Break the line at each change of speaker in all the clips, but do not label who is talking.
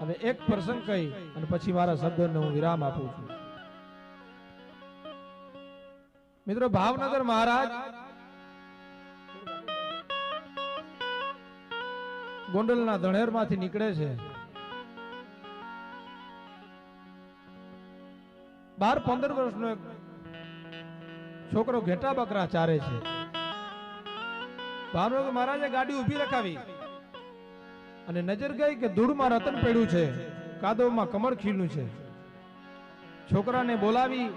હવે એક પ્રસંગ કહી અને પછી મારા શબ્દોને હું વિરામ આપું છું. મિત્રો, ભાવનગર મહારાજ ગોંડલના ધણેરમાંથી નીકળે છે. 12-15 વર્ષનો એક છોકરો ઘેટા બકરા ચારે છે. ભાવનગર મહારાજે ગાડી ઊભી રખાવી અને નજર ગઈ કે ધૂળમાં રતન પડ્યું છે, કાદવમાં કમળ ખીલ્યું છે. છોકરાને બોલાવી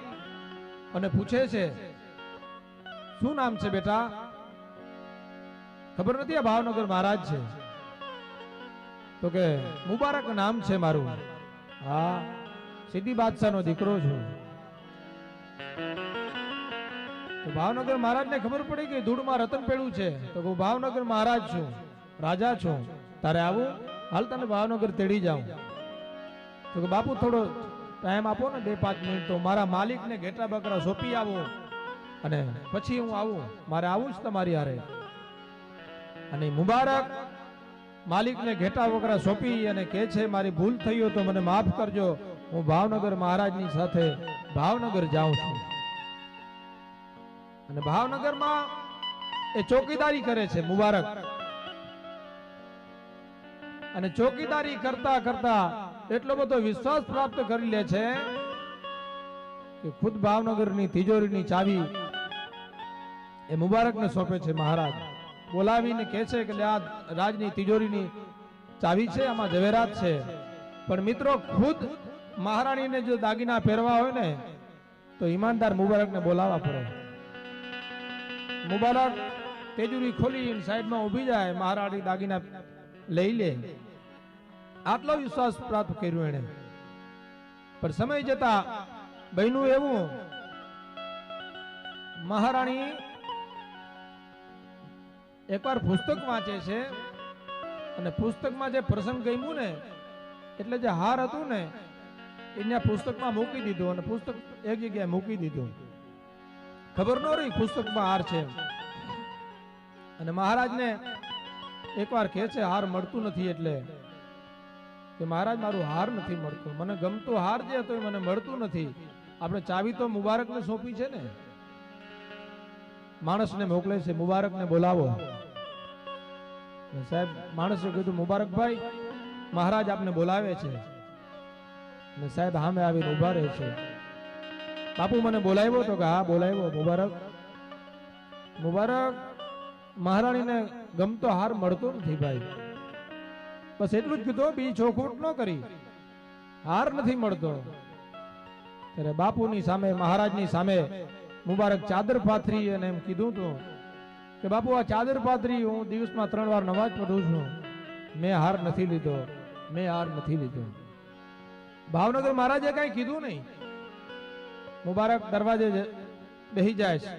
અને પૂછે છે, શું નામ છે બેટા? ખબર નથી, આ ભાવનગર મહારાજ છે. તો કે મુબારક નામ છે મારું. હા, સિદ્ધિ બાદશાહનો દીકરો છું. તો ભાવનગર મહારાજને ખબર પડી કે ધૂળમાં રતન પડ્યું છે. તો હું ભાવનગર મહારાજ છું, રાજા છું, તારે આવું, હાલ તને ભાવનગર તેડી જાઉં. તો કે બાપુ થોડો ટાઈમ આપો ને, 2-5 મિનિટ, તો મારા માલિકને ઘેટા બકરા સોંપી આવું અને પછી હું આવું, મારે આવું જ તમારી હારે. અને મુબારક માલિકને ઘેટા બકરા સોંપી અને કહે છે, મારી ભૂલ થઈ હોય તો મને માફ કરજો, હું ભાવનગર મહારાજની સાથે ભાવનગર જાઉં છું. અને ભાવનગરમાં એ ચોકીદારી કરે છે મુબારક. અને ચોકીદારી કરતા કરતા એટલો બધો વિશ્વાસ પ્રાપ્ત કરી લે છે કે ખુદ ભાવનગરની તિજોરીની ચાવી એ મુબારકને સોંપે છે. મહારાજ બોલાવીને કહે છે કે આ રાજની તિજોરીની ચાવી છે, આમાં ઝવેરાત છે. પણ મિત્રો, ખુદ મહારાણીને જો દાગીના પહેરવા હોય ને તો ઈમાનદાર મુબારકને બોલાવવા પડે. મુબારક તેજુરી ખોલી સાઈડમાં ઊભી જાય, મહારાણી દાગીના લઈ લે. આટલો વિશ્વાસ પ્રાપ્ત કર્યો એને. પણ સમય જતા બન્યું એવું, મહારાણી એકવાર પુસ્તક વાંચે છે અને પુસ્તકમાં જે પ્રસંગ ગમ્યું ને એટલે જે હાર હતું ને એને પુસ્તકમાં મૂકી દીધું અને પુસ્તક એક જગ્યાએ મૂકી દીધું. ખબર ન રહી પુસ્તકમાં હાર છે. અને મહારાજને એકવાર કહે છે હાર મળતું નથી, એટલે કે મહારાજ મારું હાર નથી મળતું, મને ગમતું હાર જે હતો મને મળતું નથી. આપણે ચાવી તો મુબારકને સોંપી છે ને. માણસને મોકલે છે, મુબારકને બોલાવો. સાહેબ માણસે કીધું, મુબારકભાઈ મહારાજ આપને બોલાવે છે. અને સાહેબ સામે આવીને ઉભા રહે છે. બાપુ મને બોલાવ્યો? તો કે હા બોલાવ્યો. મુબારક મુબારક મહારાણીને ગમતો હાર મળતો નથી ભાઈ. બસ એટલું જ કીધું, બીજી ચોખવટ ન કરી, હાર નથી મળતો. ત્યારે બાપુની સામે, મહારાજની સામે મુબારક ચાદર પાથરી અને એમ કીધું તું કે બાપુ આ ચાદર પાથરી, હું દિવસમાં 3 વાર નમાજ પઢું છું, મેં હાર નથી લીધો, મેં હાર નથી લીધો. ભાવનગર મહારાજે કઈ કીધું નહીં. મુબારક દરવાજે બેહી જાય છે.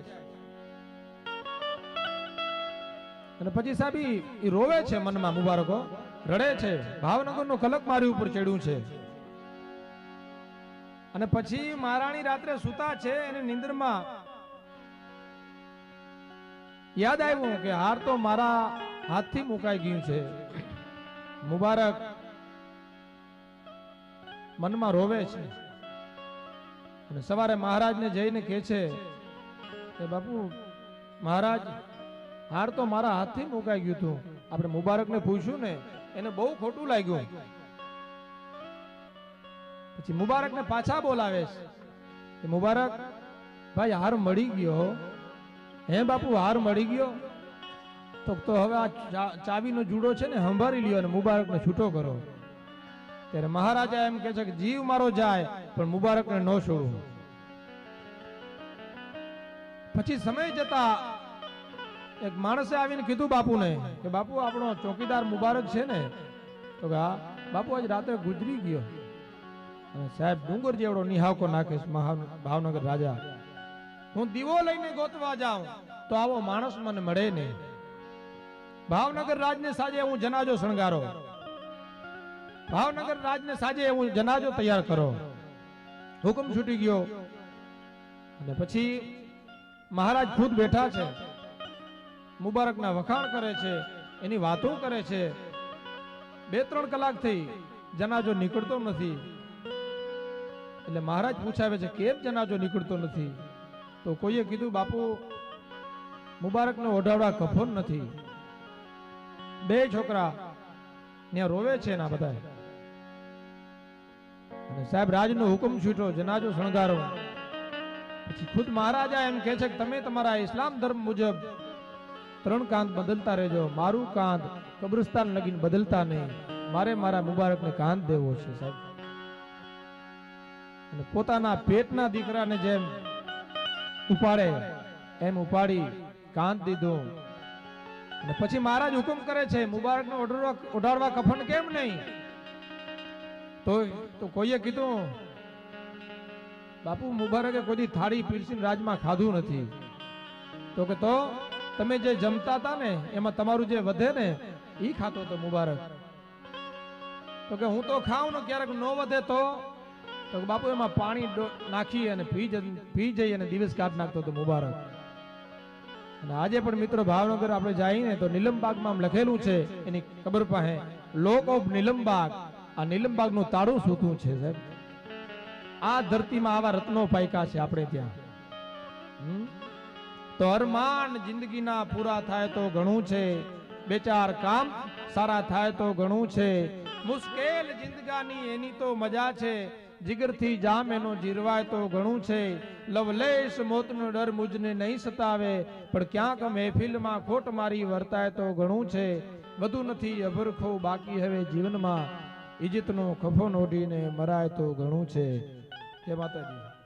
અને પછી સાહેબ ઈ રોવે છે મનમાં, મુબારકો રડે છે. ભાવનગરનું કલક મારી ઉપર ચડ્યું છે. અને પછી મહારાણી રાત્રે સુતા છે, એની નિંદ્રમાં યાદ આવ્યું કે હાર તો મારા હાથથી મુકાઈ ગયું છે. મુબારક મનમાં રોવે છે. અને સવારે મહારાજને જઈને કહે છે કે બાપુ મહારાજ, હાર તો મારા હાથથી મુકાઈ ગયું હતું. આપણે મુબારકને પૂછ્યું ને, એને બહુ ખોટું લાગ્યું. પછી મુબારકને પાછા બોલાવે છે કે મુબારક ભાઈ હાર મળી ગયો. હે બાપુ હાર મળી ગયો? તો હવે આ ચાવીનો જુડો છે ને સંભાળી લ્યો અને મુબારકને છૂટો કરો. ત્યારે મહારાજા એમ કહે છે કે જીવ મારો જાય પણ મુબારકને ન છોડું. પછી સમય જતા એક માણસે આવીને કીધું બાપુને કે બાપુ આપણો ચોકીદાર મુબારક છે ને? તો કે હા બાપુ આજ રાત્રે ગુજરી ગયો. અને સાહેબ ડુંગર જેવડો નિહાવકો નાખે ભાવનગર રાજા. હું દીવો લઈને ગોતવા જાઉં તો આવો માણસ મને મળે નહીં. ભાવનગર રાજને સાજે હું જનાજો શણગારો, ભાવનગર રાજને સાજે હું જનાજો તૈયાર કરો. હુકમ છૂટી ગયો. અને પછી મહારાજ ખુદ બેઠા છે, મુબારકના વખાણ કરે છે, એની વાતો કરે છે. 2-3 કલાક થઈ. જનાજો નીકળતો નથી. એટલે મહારાજ પૂછાવે છે કેમ જનાજો નીકળતો નથી? તો કોઈએ કીધું બાપુ મુબારકને ઓઢાડવા કફન નથી. બે છોકરા ત્યાં રોવે છે ના બધા. અને સાહેબ રાજનો હુકમ છૂટ્યો જનાજો શણગારો. પછી ખુદ મહારાજા એમ કહે છે કે તમે તમારા ઇસ્લામ ધર્મ મુજબ 3 કાંત બદલતા રહેજો, મારું કાંત કબ્રસ્તાન લગીને બદલતા નહીં, મારે મારા મુબારકને કાંત દેવો છે સાહેબ. અને પોતાના પેટના દીકરાને જેમ ઉપાડે એમ ઉપાડી કાંત દીધું. અને પછી મહારાજ હુકમ કરે છે મુબારકને ઓઢાડવા કફન કેમ નહીં? તો કોઈએ કીધું બાપુ મુબારકે કોઈ થાળી પીરસીને રાજમાં ખાધું નથી. તો કે તો તમે જે જમતા હતા ને એમાં તમારું જે વધે ને ઈ ખાતો તો મુબારક. તો કે હું તો ખાઉં ને ક્યારેક ન વધે તો બાપુ એમાં પાણી નાખી અને પી જઈ અને દિવસ કાઢ નાખતો તો મુબારક. અને આજે પણ મિત્રો ભાવનગર આપણે જઈએ તો નીલમબાગમાં આમ લખેલું છે એની કબર પાસે લોક ઓફ નીલમબાગ. આ નીલમબાગ નું તાળું સૂતું છે સાહેબ. આ ધરતીમાં આવા રત્નો પાયકા છે આપણે ત્યાં. તો અરમાન જિંદગીના પૂરા થાય તો ઘણું છે, બે ચાર કામ સારા થાય તો ઘણું છે, મુશ્કેલ જિંદગાની એની તો મજા છે, જીગરથી જામ એનો જીરવાય તો ઘણું છે, લવલેશ મોતનો ડર મુજને નહીં સતાવે, પણ ક્યાંક મહેફિલમાં ખોટ મારી વર્તાય તો ઘણું છે, બધું નથી અભરખો બાકી હવે જીવનમાં, ઇજ્જતનો ખફન ઓઢીને મરાય તો ઘણું છે. જય માતાજી.